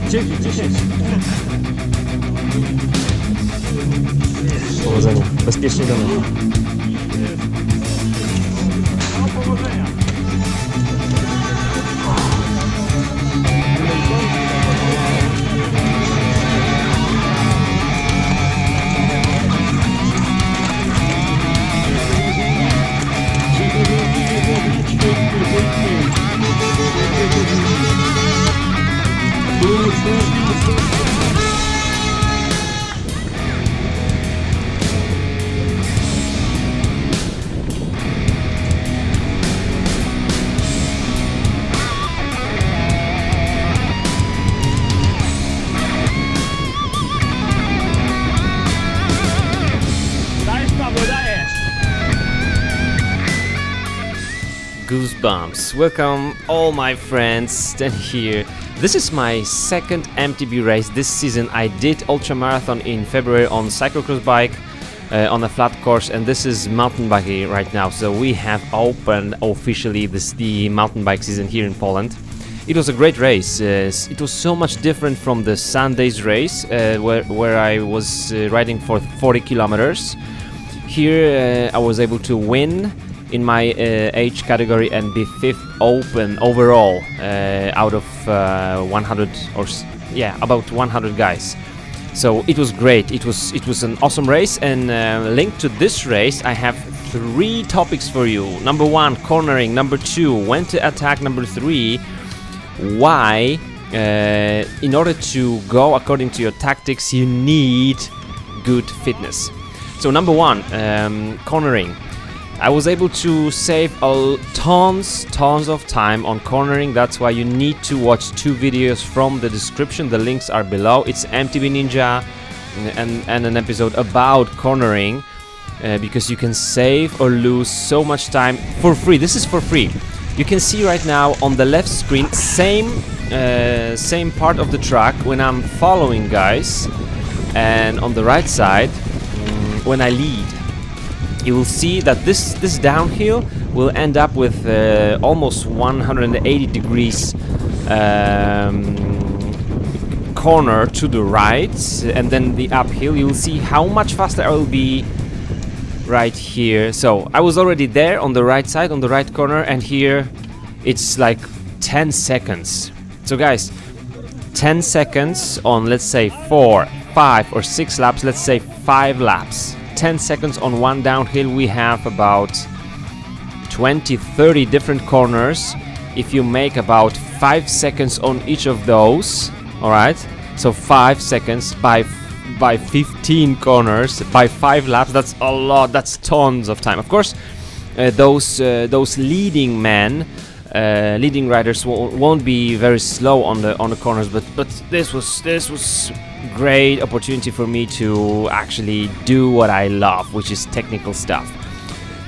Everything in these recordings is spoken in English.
Dzięki, 10. Powodzenia. Bezpiecznie do mnie. Powodzenia. Goosebumps. Welcome all my friends, stand here. This is my second MTB race this season. I did ultramarathon in February on cyclocross bike on a flat course, and this is mountain biking right now. So we have opened officially the mountain bike season here in Poland. It was a great race. It was so much different from the Sunday's race where I was riding for 40 kilometers. Here I was able to win in my age category and be 5th open overall out of 100 or about 100 guys. So it was great. It was an awesome race, and linked to this race I have 3 topics for you. Number 1, cornering. Number 2, when to attack. Number 3, why in order to go according to your tactics you need good fitness. So number 1, cornering. I was able to save tons of time on cornering. That's why you need to watch 2 videos from the description. The links are below. It's MTB Ninja and an episode about cornering, because you can save or lose so much time for free. This is for free. You can see right now on the left screen same part of the track when I'm following guys, and on the right side when I lead. You will see that this downhill will end up with almost 180 degrees corner to the right, and then the uphill. You will see how much faster I will be right here. So I was already there on the right side, on the right corner, and here it's like 10 seconds. So guys, 10 seconds on, let's say 4, 5 or 6 laps, let's say 5 laps. 10 seconds on one downhill, we have about 20-30 different corners. If you make about 5 seconds on each of those, all right, so 5 seconds by 15 corners by 5 laps, that's a lot. That's tons of time. Of course, those leading men, leading riders won't be very slow on the corners, but this was great opportunity for me to actually do what I love, which is technical stuff.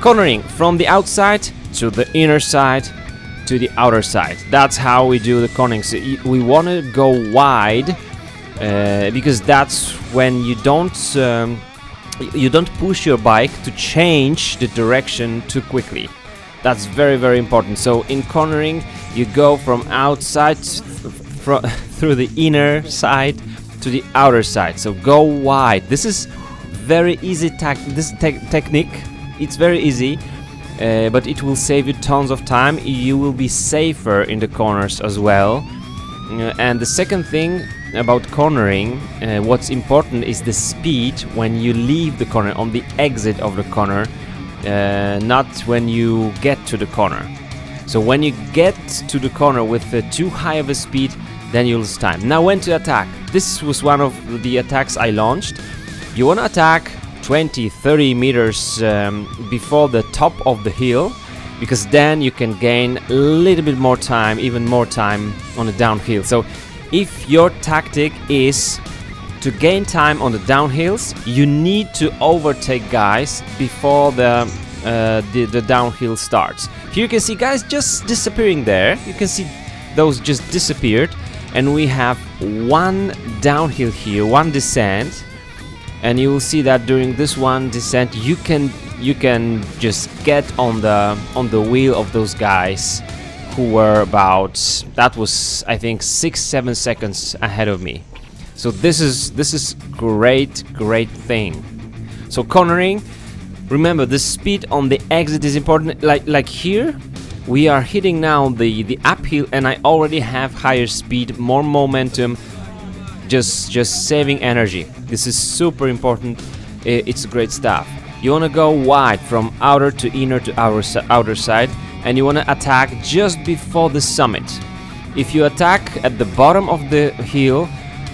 Cornering from the outside to the inner side to the outer side. That's how we do the cornering. So we want to go wide because that's when you don't push your bike to change the direction too quickly. That's very important. So in cornering you go from outside through the inner side to the outer side. So go wide. This is very easy technique. It's very easy, but it will save you tons of time. You will be safer in the corners as well. And the second thing about cornering, what's important is the speed when you leave the corner, on the exit of the corner, not when you get to the corner. So when you get to the corner with too high of a speed, then you'll lose time. Now when to attack. This was one of the attacks I launched. You want to attack 20-30 meters before the top of the hill, because then you can gain a little bit more time, even more time on the downhill. So if your tactic is to gain time on the downhills, you need to overtake guys before the downhill starts. Here you can see guys just disappearing there. You can see those just disappeared, and we have one downhill here, one descent, and you will see that during this one descent you can you can just get on the wheel of those guys who were about, that was I think 6-7 seconds ahead of me. So this is great thing. So cornering, remember the speed on the exit is important. Like here we are hitting now the uphill, and I already have higher speed, more momentum, just saving energy. This is super important. It's great stuff. You want to go wide from outer to inner to outer side, and you want to attack just before the summit. If you attack at the bottom of the hill,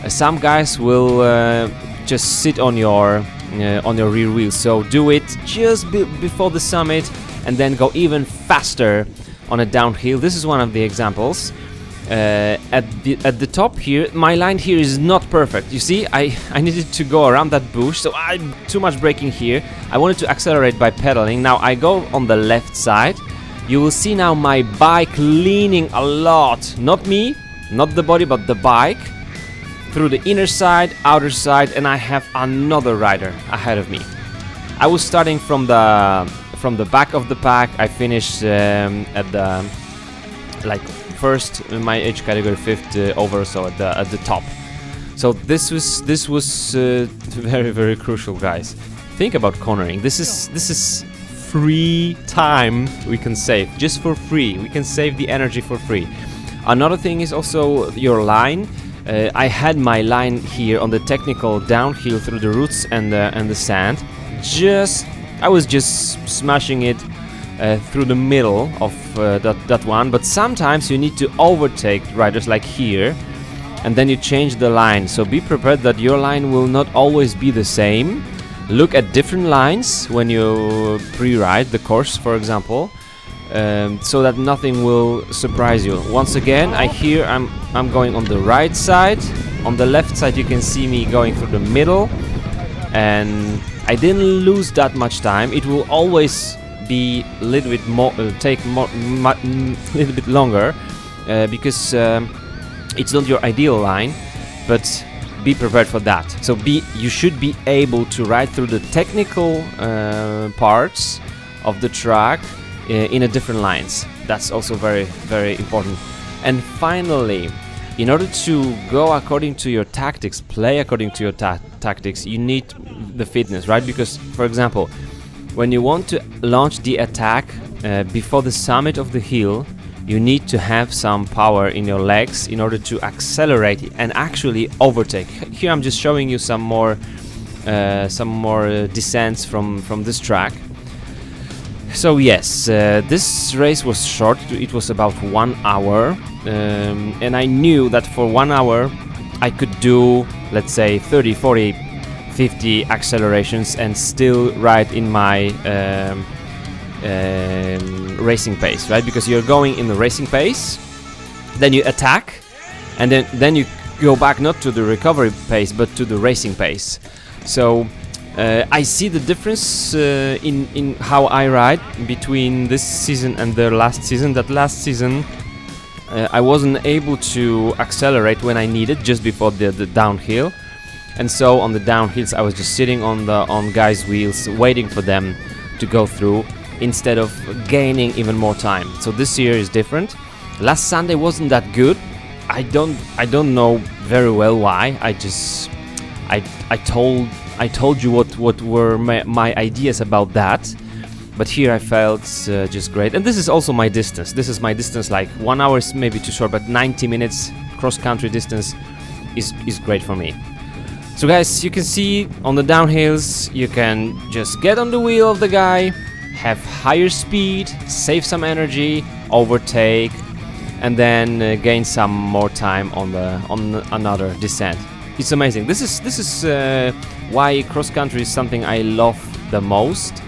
some guys will just sit on your rear wheel. So do it just before the summit, and then go even faster on a downhill. This is one of the examples. At the top here, my line here is not perfect. You see, I needed to go around that bush, so I'm too much braking here. I wanted to accelerate by pedaling. Now I go on the left side. You will see now my bike leaning a lot. Not me, not the body, but the bike. Through the inner side, outer side, and I have another rider ahead of me. I was starting from the back of the pack. I finished at the first in my age category, fifth over, so at the top. So this was very crucial, guys. Think about cornering. This is free time we can save just for free. We can save the energy for free. Another thing is also your line. I had my line here on the technical downhill through the roots and the sand. I was just smashing it through the middle of that one. But sometimes you need to overtake riders like here, and then you change the line. So be prepared that your line will not always be the same. Look at different lines when you pre-ride the course, for example. So that nothing will surprise you. Once again, I'm going on the right side. On the left side you can see me going through the middle, and I didn't lose that much time. It will always be a little bit more, little bit longer, because it's not your ideal line, but be prepared for that. So you should be able to ride through the technical parts of the track in a different lines. That's also very important. And finally, in order to go according to your tactics, play according to your tactics, you need the fitness, right? Because, for example, when you want to launch the attack before the summit of the hill, you need to have some power in your legs in order to accelerate and actually overtake. Here I'm just showing you some more descents from this track. So yes, this race was short. It was about 1 hour, and I knew that for 1 hour I could do, let's say, 30, 40, 50 accelerations and still ride in my racing pace, right? Because you're going in the racing pace, then you attack, and then you go back not to the recovery pace but to the racing pace. So I see the difference in how I ride between this season and the last season. That last season I wasn't able to accelerate when I needed, just before the downhill, and so on the downhills I was just sitting on guys' wheels waiting for them to go through, instead of gaining even more time. So this year is different. Last Sunday wasn't that good. I don't know very well why. I told you what were my ideas about that, but here I felt just great. And this is also my distance. This is my distance. Like 1 hour is maybe too short, but 90 minutes cross-country distance is great for me. So guys, you can see on the downhills you can just get on the wheel of the guy, have higher speed, save some energy, overtake, and then gain some more time on another descent. It's amazing. This is why cross country is something I love the most.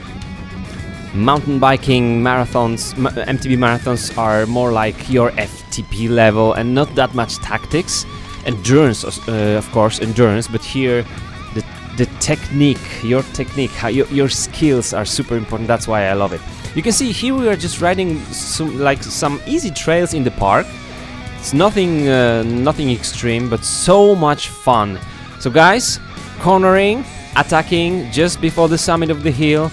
Mountain biking marathons, MTB marathons, are more like your FTP level and not that much tactics. Endurance, of course, endurance, but here the technique, your technique, how your skills are super important. That's why I love it. You can see here we are just riding some easy trails in the park. It's nothing extreme, but so much fun. So guys, cornering, attacking just before the summit of the hill,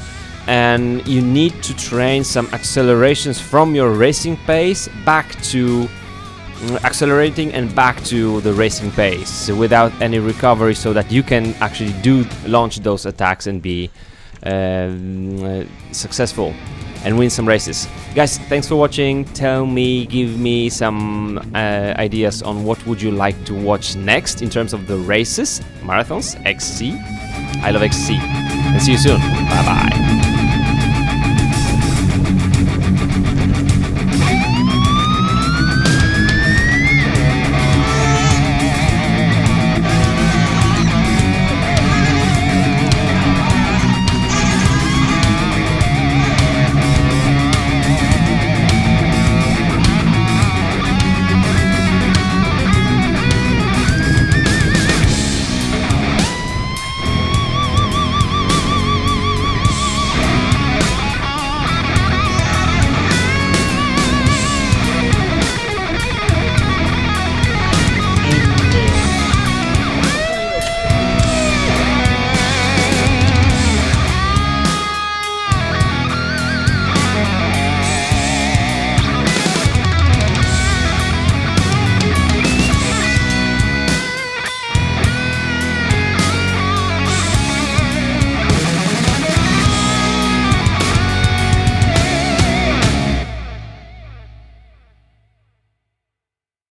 and you need to train some accelerations from your racing pace back to accelerating and back to the racing pace without any recovery, so that you can actually launch those attacks and be successful and win some races. Guys, thanks for watching. Tell me, give me some ideas on what would you like to watch next in terms of the races, marathons, XC. I love XC. And see you soon. Bye bye.